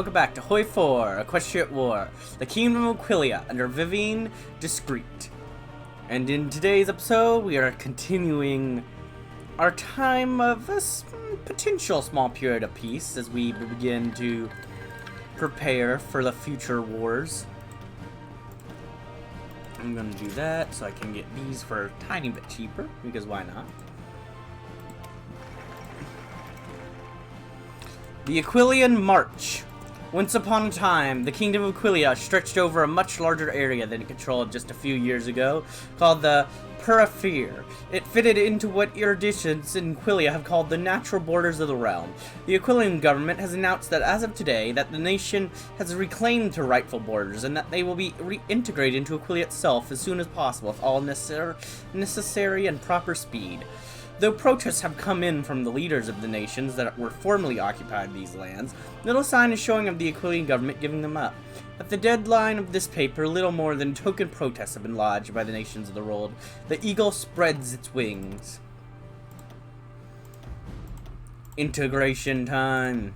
welcome back to Hoi 4, Equestria War, the Kingdom of Aquileia, under Vivienne, Discret. And in today's episode, we are continuing our time of a potential small period of peace as we begin to prepare for the future wars. I'm going to do that so I can get these for a tiny bit cheaper, because why not? The Aquileian March. Once upon a time, the Kingdom of Aquileia stretched over a much larger area than it controlled just a few years ago, called the Periphere. It fitted into what eruditions in Aquileia have called the natural borders of the realm. The Aquileian government has announced that as of today, that the nation has reclaimed her rightful borders, and that they will be reintegrated into Aquileia itself as soon as possible with all necessary and proper speed. Though protests have come in from the leaders of the nations that were formerly occupied these lands, little sign is showing of the Aquileian government giving them up. At the deadline of this paper, little more than token protests have been lodged by the nations of the world. The eagle spreads its wings. Integration time.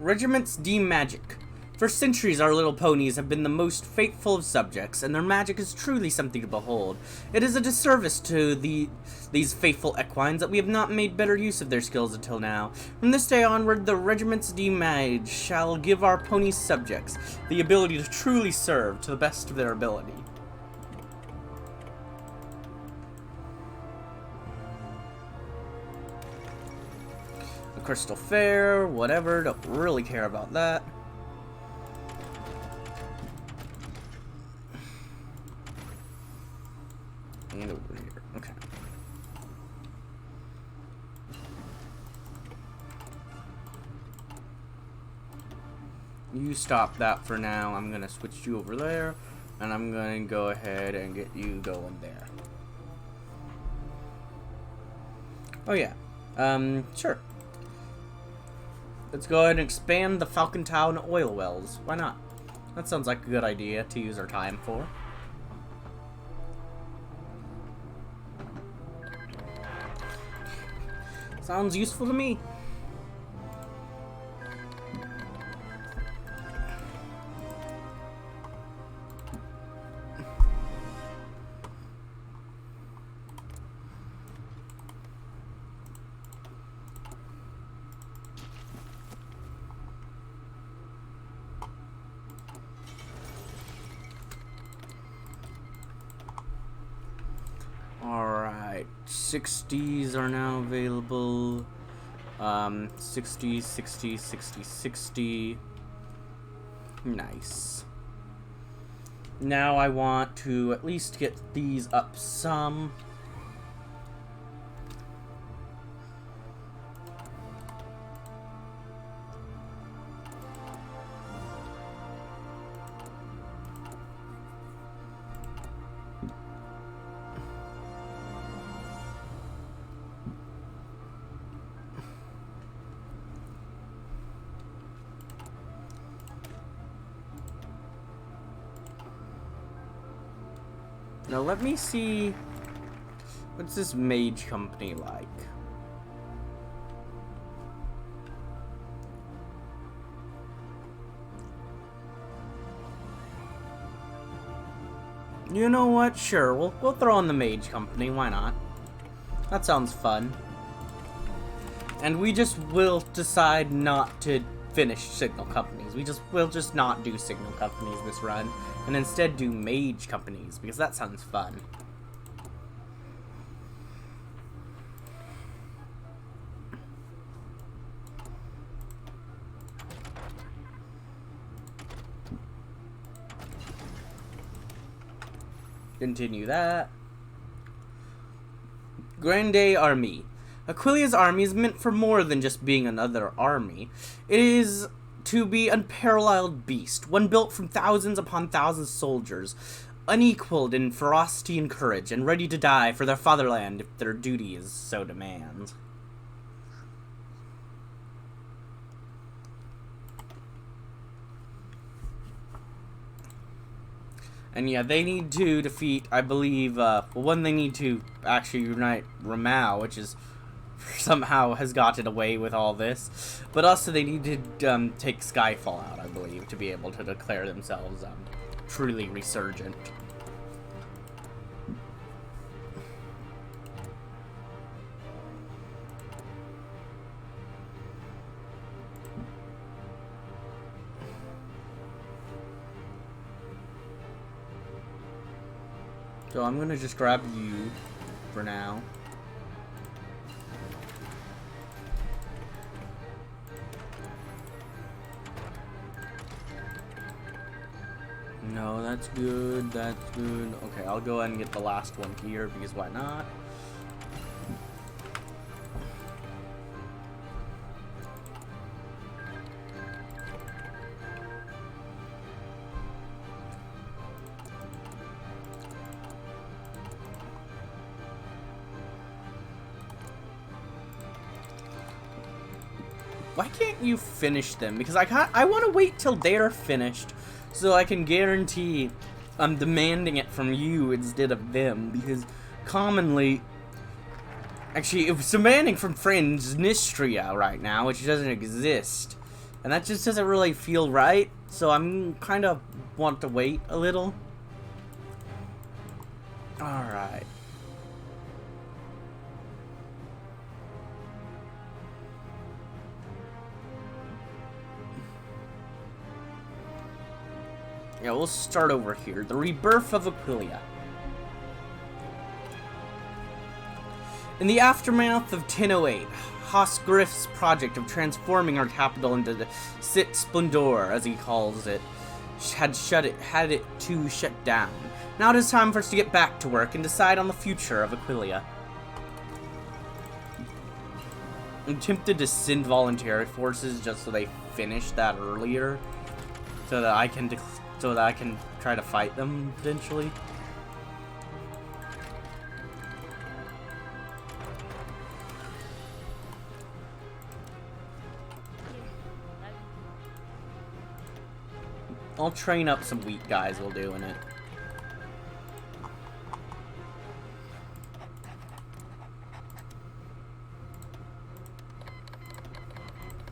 Regiments deem magic. For centuries our little ponies have been the most faithful of subjects, and their magic is truly something to behold. It is a disservice to these faithful equines that we have not made better use of their skills until now. From this day onward, the regiments deem mage shall give our ponies subjects the ability to truly serve to the best of their ability. Crystal Fair, whatever, don't really care about that. And over here, okay. You stop that for now. I'm gonna switch you over there, and I'm gonna go ahead and get you going there. Oh yeah, sure. Let's go ahead and expand the Falcon Town oil wells. Why not? That sounds like a good idea to use our time for. Sounds useful to me. Alright, 60s are now available. 60, 60, 60, 60. Nice. Now I want to at least get these up some. Now let me see, what's this mage company like? You know what? Sure, we'll throw in the mage company. Why not? That sounds fun. And we just will decide not to finish signal companies. We'll just not do signal companies this run, and instead do mage companies, because that sounds fun. Continue that. Grande Army. Aquileia's army is meant for more than just being another army. It is to be an unparalleled beast, one built from thousands upon thousands of soldiers, unequaled in ferocity and courage, and ready to die for their fatherland if their duty is so demands. And yeah, they need to defeat, I believe, one, they need to actually unite Ramau, which is somehow has gotten away with all this. But also they need to take Skyfall out, I believe, to be able to declare themselves truly resurgent. So I'm gonna just grab you for now. No, that's good, that's good. Okay, I'll go ahead and get the last one here, because why not? Why can't you finish them? Because I want to wait till they're finished so I can guarantee I'm demanding it from you instead of them. Because commonly, actually, it was demanding from Transnistria right now, which doesn't exist. And that just doesn't really feel right. So I'm kind of want to wait a little. Alright. Yeah, we'll start over here. The rebirth of Aquileia. In the aftermath of 1008, Hosgriff's project of transforming our capital into the Sit Splendor, as he calls it, had it to shut down. Now it is time for us to get back to work and decide on the future of Aquileia. I'm tempted to send voluntary forces just so they finish that earlier, so that I can try to fight them, potentially. I'll train up some weak guys while doing it.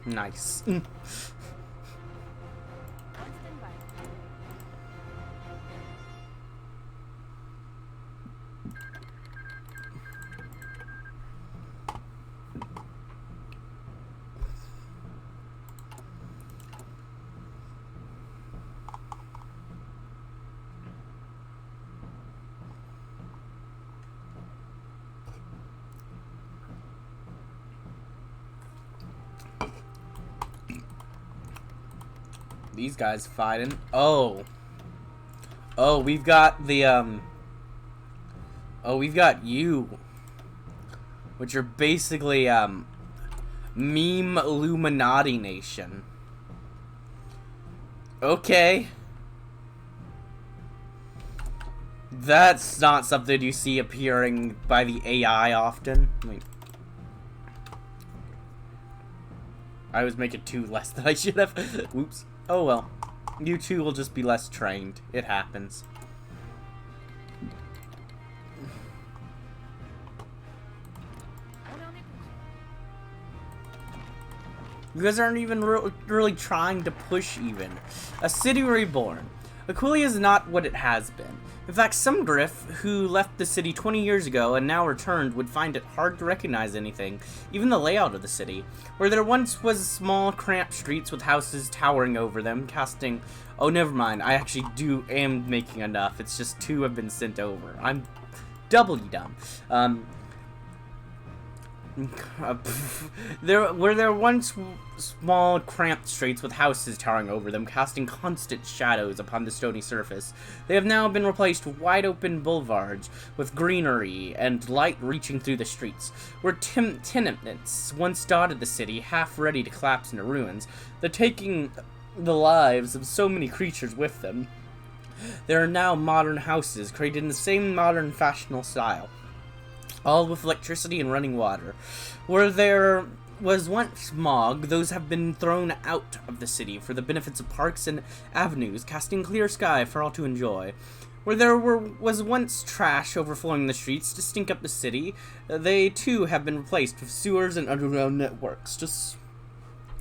Nice. These guys fighting. Oh, we've got the we've got you, which are basically meme Illuminati nation. Okay, that's not something you see appearing by the AI often. Wait. I was making 2 less than I should have. Whoops. Oh well. You two will just be less trained. It happens. You guys aren't even really trying to push even. A city reborn. Aquileia is not what it has been. In fact, some Griff who left the city 20 years ago and now returned would find it hard to recognize anything, even the layout of the city. Where there once was small, cramped streets with houses towering over them, casting... Oh, never mind. I actually am making enough. It's just 2 have been sent over. I'm doubly dumb. There were once small, cramped streets with houses towering over them, casting constant shadows upon the stony surface. They have now been replaced with wide-open boulevards with greenery and light reaching through the streets. Where tenements once dotted the city, half ready to collapse into ruins, they're taking the lives of so many creatures with them. There are now modern houses, created in the same modern fashionable style, all with electricity and running water. Where there was once smog, those have been thrown out of the city for the benefits of parks and avenues, casting clear sky for all to enjoy. Where there was once trash overflowing the streets to stink up the city, they too have been replaced with sewers and underground networks to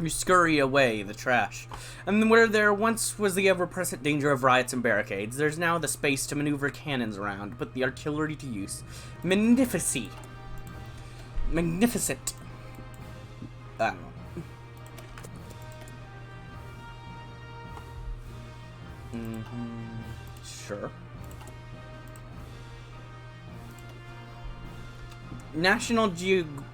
scurry away the trash. And where there once was the ever-present danger of riots and barricades, there's now the space to maneuver cannons around, put the artillery to use. Magnificent. I don't know. Sure. National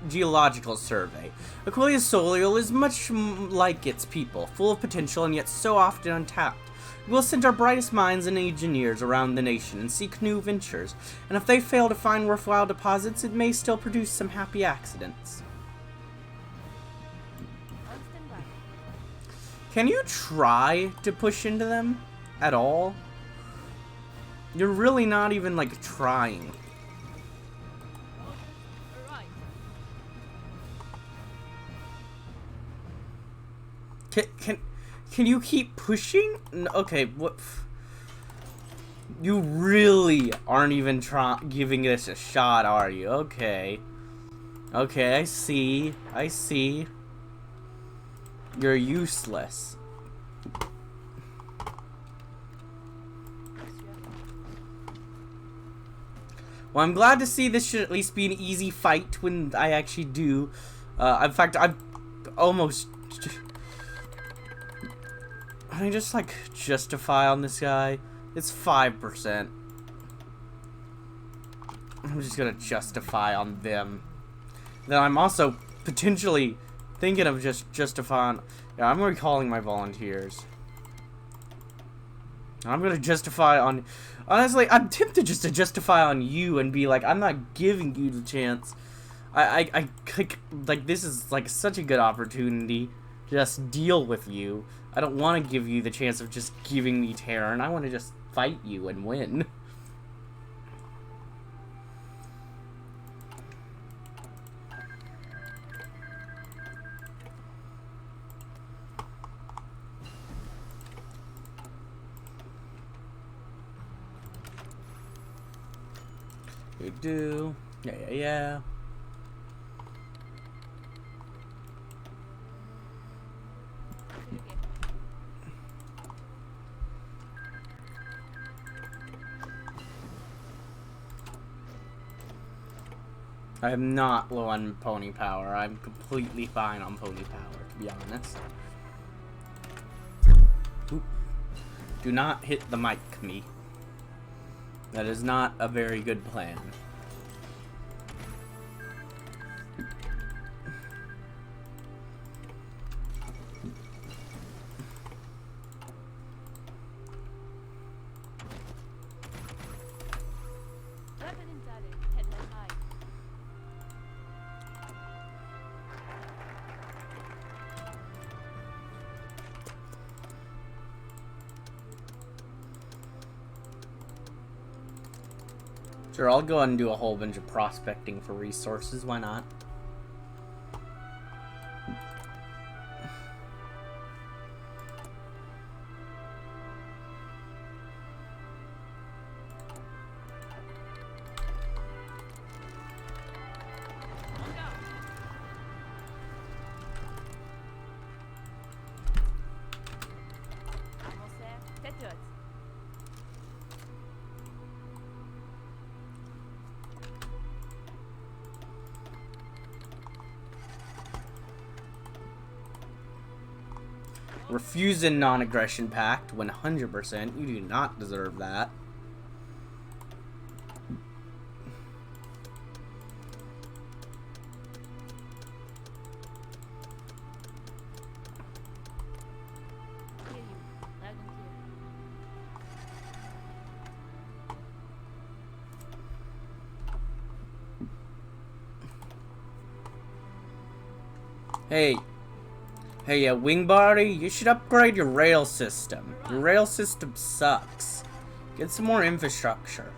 Geological Survey. Aquileia's soil is much like its people, full of potential and yet so often untapped. We'll send our brightest minds and engineers around the nation and seek new ventures, and if they fail to find worthwhile deposits, it may still produce some happy accidents. Can you try to push into them at all? You're really not even, like, trying. Can you keep pushing? Okay, what? You really aren't even giving this a shot, are you? Okay. Okay, I see. I see. You're useless. Well, I'm glad to see this should at least be an easy fight when I actually do. In fact, I'm almost... Can I just, like, justify on this guy? It's 5%. I'm just gonna justify on them. Then I'm also potentially thinking of just justifying... Yeah, I'm recalling my volunteers. I'm gonna justify on... Honestly, I'm tempted just to justify on you and be like, I'm not giving you the chance. Like, this is, like, such a good opportunity to just deal with you. I don't want to give you the chance of just giving me terror, and I want to just fight you and win. We do. Yeah. I am not low on pony power. I'm completely fine on pony power, to be honest. Oop. Do not hit the mic, me. That is not a very good plan. Sure, I'll go ahead and do a whole bunch of prospecting for resources. Why not? Refusing non-aggression pact, 100%. You do not deserve that. Hey. Hey, wing body, you should upgrade your rail system. Your rail system sucks. Get some more infrastructure.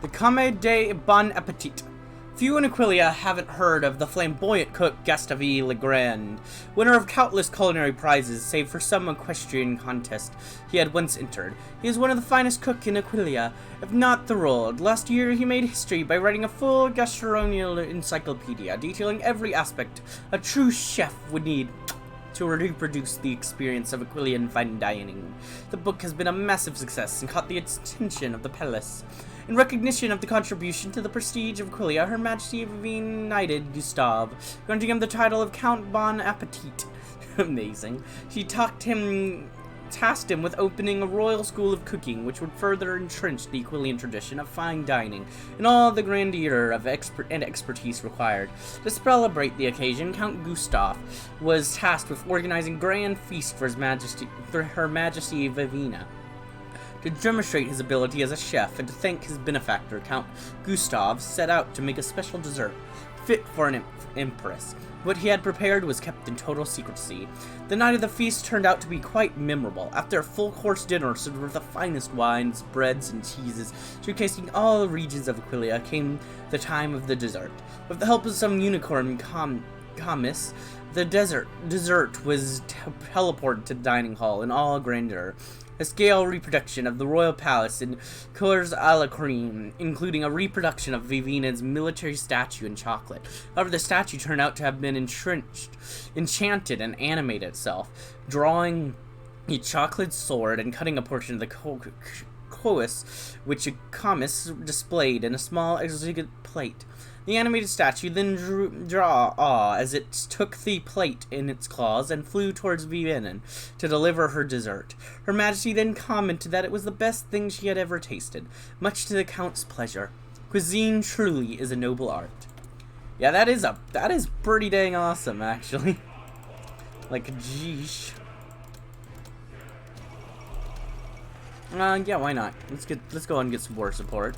The Come de Bon Appetit. Few in Aquileia haven't heard of the flamboyant cook Gustave Legrand, winner of countless culinary prizes save for some equestrian contest he had once entered. He is one of the finest cooks in Aquileia, if not the world. Last year he made history by writing a full gastronomical encyclopedia detailing every aspect a true chef would need to reproduce the experience of Aquilian fine dining. The book has been a massive success and caught the attention of the palace. In recognition of the contribution to the prestige of Aquileia, Her Majesty Vivienne knighted Gustave, granting him the title of Count Bon Appetit. Amazing. She tasked him with opening a royal school of cooking, which would further entrench the Aquilian tradition of fine dining and all the grandeur of expertise required. To celebrate the occasion, Count Gustave was tasked with organizing grand feast for Her Majesty Vivienne. To demonstrate his ability as a chef and to thank his benefactor, Count Gustave set out to make a special dessert fit for an empress. What he had prepared was kept in total secrecy. The night of the feast turned out to be quite memorable. After a full-course dinner served with the finest wines, breads, and cheeses, showcasing all the regions of Aquileia, came the time of the dessert. With the help of some unicorn commis, the dessert was teleported to the dining hall in all grandeur. A scale reproduction of the royal palace in couleurs à la crème, including a reproduction of Vivienne's military statue in chocolate. However, the statue turned out to have been enchanted and animated itself, drawing a chocolate sword and cutting a portion of the cous, which a commis displayed in a small exquisite plate. The animated statue then drew awe as it took the plate in its claws and flew towards Vivienne to deliver her dessert. Her Majesty then commented that it was the best thing she had ever tasted, much to the Count's pleasure. Cuisine truly is a noble art. Yeah, that is pretty dang awesome, actually. Like, geesh. Yeah, why not? Let's go ahead and get some war support.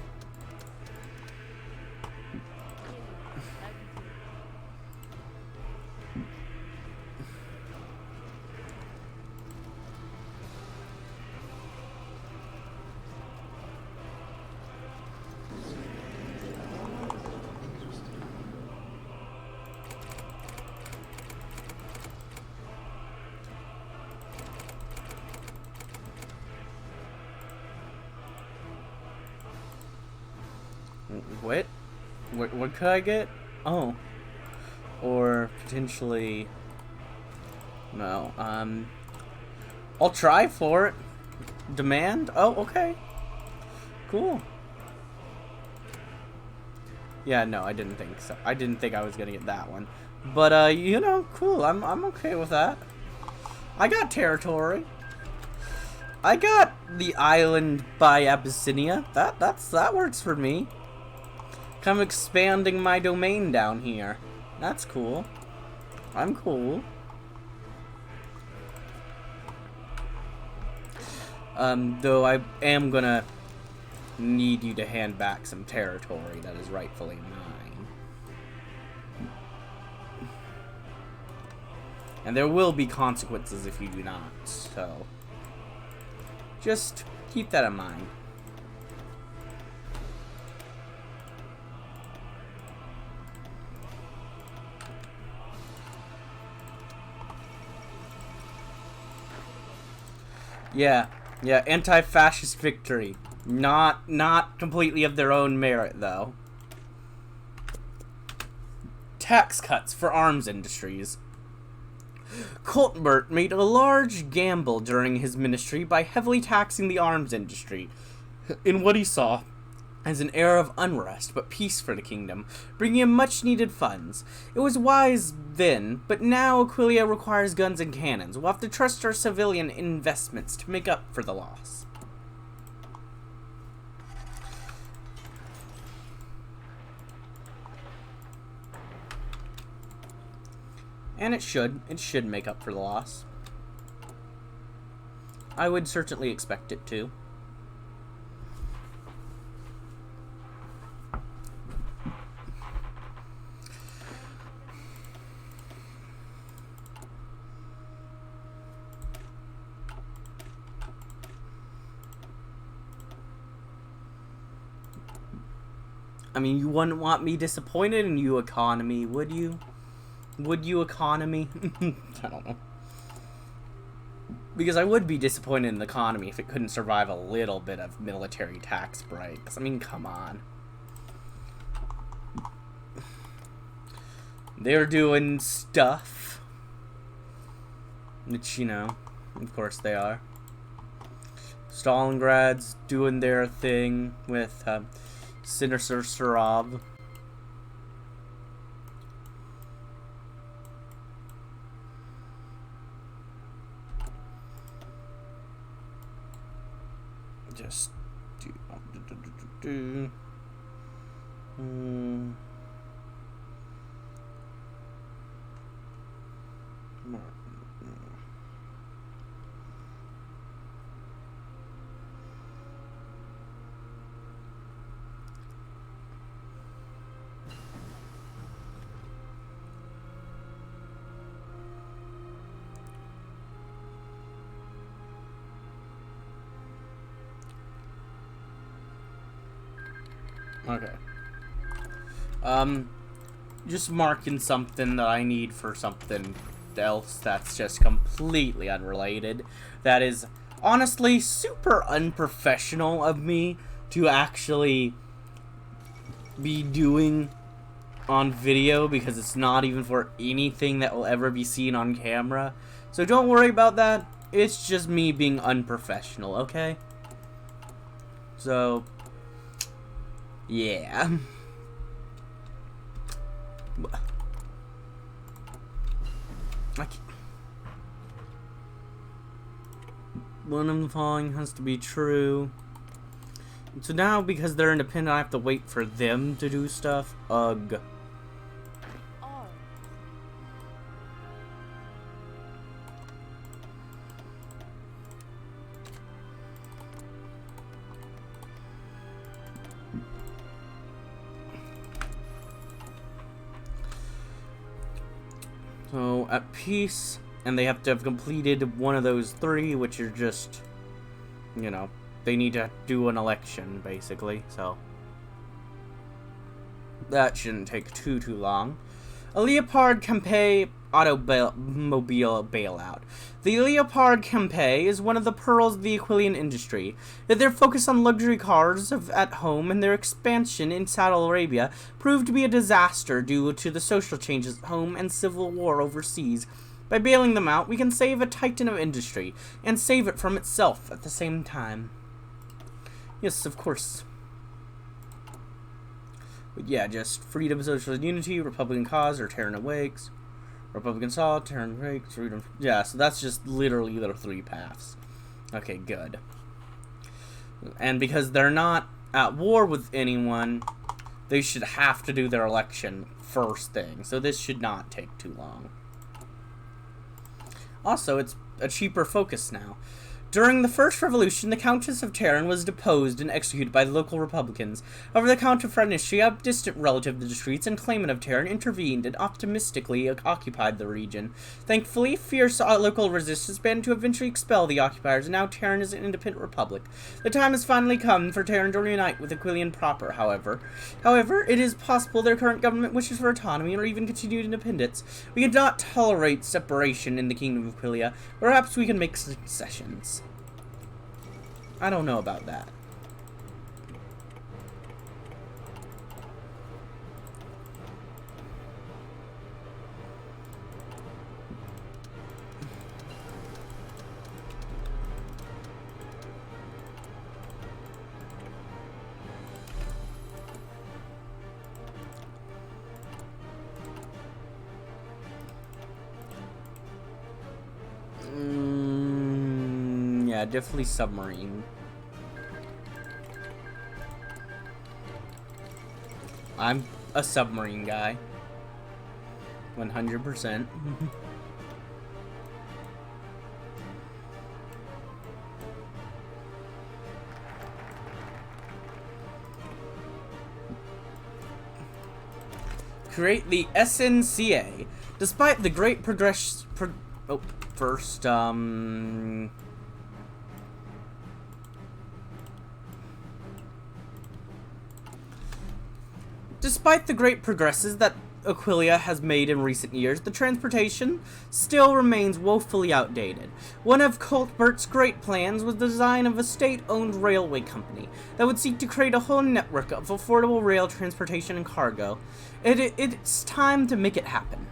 What could I get? Oh. Or potentially... No, I'll try for it. Demand? Oh, okay. Cool. Yeah, no, I didn't think so. I didn't think I was gonna get that one. But, you know, cool. I'm okay with that. I got territory. I got the island by Abyssinia. That works for me. I'm expanding my domain down here. That's cool. I'm cool. Though I am gonna need you to hand back some territory that is rightfully mine. And there will be consequences if you do not, so just keep that in mind. Yeah, anti-fascist victory. Not completely of their own merit, though. tax cuts for arms industries. Cuthbert made a large gamble during his ministry by heavily taxing the arms industry in what he saw as an era of unrest but peace for the kingdom, bringing in much-needed funds. It was wise then, but now Aquileia requires guns and cannons. We'll have to trust our civilian investments to make up for the loss. And it should make up for the loss. I would certainly expect it to. I mean, you wouldn't want me disappointed in you, economy, would you? Would you, economy? I don't know. Because I would be disappointed in the economy if it couldn't survive a little bit of military tax breaks. I mean, come on. They're doing stuff. Which, you know, of course they are. Stalingrad's doing their thing with Sinister Sarab. Just do. Okay. Just marking something that I need for something else that's just completely unrelated. That is honestly super unprofessional of me to actually be doing on video, because it's not even for anything that will ever be seen on camera. So don't worry about that. It's just me being unprofessional, okay? So yeah. One of the following has to be true. So now, because they're independent, I have to wait for them to do stuff. Ugh. So, at peace, and they have to have completed one of those three, which are just, you know, they need to do an election, basically, so that shouldn't take too long. A Leopard Campe automobile bailout. The Leopard Campe is one of the pearls of the Aquilian industry. Their focus on luxury cars at home and their expansion in Saudi Arabia proved to be a disaster due to the social changes at home and civil war overseas. By bailing them out, we can save a titan of industry and save it from itself at the same time. Yes, of course. But yeah, just freedom, social unity, Republican cause, or Terran Awakes. Republican Saw, Terran Awakes, freedom. Yeah, so that's just literally their three paths. Okay, good. And because they're not at war with anyone, they should have to do their election first thing. So this should not take too long. Also, it's a cheaper focus now. During the First Revolution, the Countess of Terran was deposed and executed by the local Republicans. However, the Count of Franistria, a distant relative of the Discrets and claimant of Terran, intervened and optimistically occupied the region. Thankfully, fierce local resistance began to eventually expel the occupiers, and now Terran is an independent republic. The time has finally come for Terran to reunite with Aquilian proper, however. However, it is possible their current government wishes for autonomy or even continued independence. We cannot tolerate separation in the Kingdom of Aquileia. Perhaps we can make concessions. I don't know about that. Yeah, definitely submarine. I'm a submarine guy. 100%. Create the SNCA. Despite the great progress... Despite the great progresses that Aquileia has made in recent years, the transportation still remains woefully outdated. One of Cuthbert's great plans was the design of a state-owned railway company that would seek to create a whole network of affordable rail transportation and cargo. It's time to make it happen.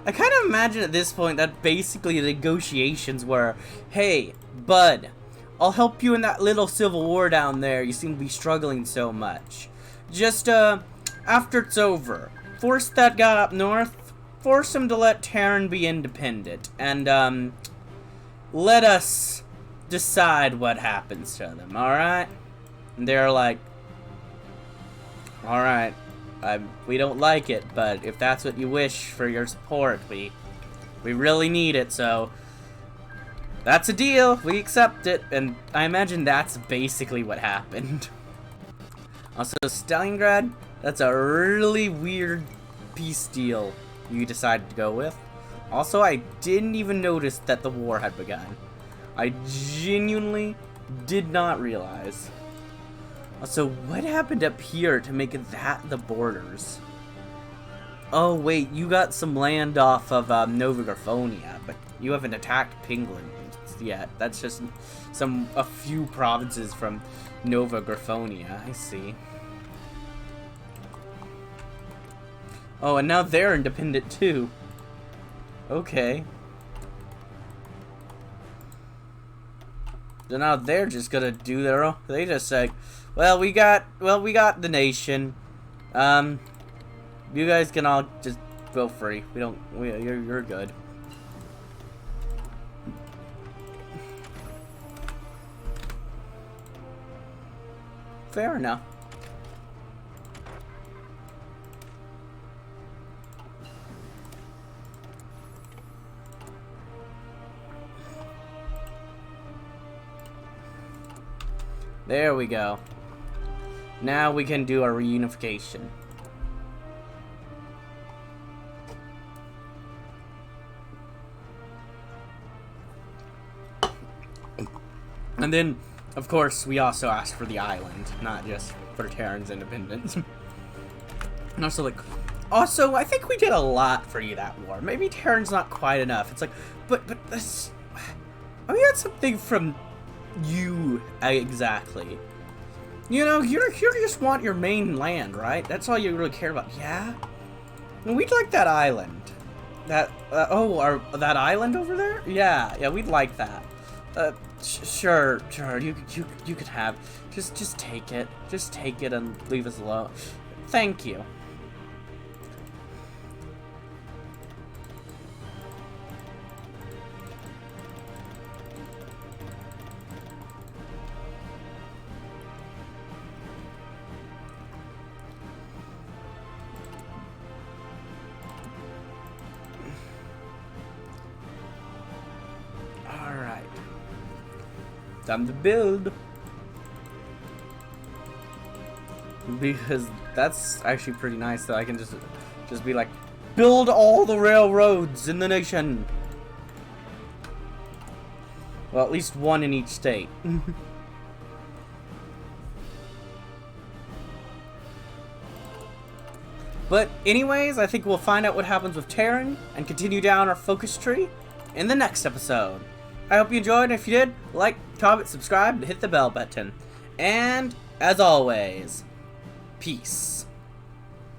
I kind of imagine at this point that basically the negotiations were, hey, bud, I'll help you in that little civil war down there. You seem to be struggling so much. Just, after it's over, force that guy up north, force him to let Terran be independent, and, let us decide what happens to them, alright? And they're like, alright, we don't like it, but if that's what you wish for your support, we really need it, so that's a deal, we accept it, and I imagine that's basically what happened. Also, Stalingrad, that's a really weird peace deal you decided to go with. Also, I didn't even notice that the war had begun. I genuinely did not realize. Also, what happened up here to make that the borders? Oh, wait, you got some land off of Nova Graphonia, but you haven't attacked Pingland yet. That's just a few provinces from Nova Graphonia, I see. Oh, and now they're independent too. Okay. So now they're just gonna do their own. They just say, well, we got the nation. You guys can all just go free. You're good. Fair enough. There we go. Now we can do our reunification. And then, of course, we also asked for the island, not just for Terran's independence. And also, like, I think we did a lot for you that war. Maybe Terran's not quite enough. It's like, but this, I mean, that's something from you exactly. You know, you just want your main land, right? That's all you really care about. Yeah. And we'd like that island. That that island over there? Yeah, we'd like that. Sure. You could have. Just take it. Just take it and leave us alone. Thank you. Alright. Time to build. Because that's actually pretty nice that I can just be like, build all the railroads in the nation. Well, at least one in each state. But anyways, I think we'll find out what happens with Terran and continue down our focus tree in the next episode. I hope you enjoyed. If you did, like, comment, subscribe, and hit the bell button. And, as always, peace.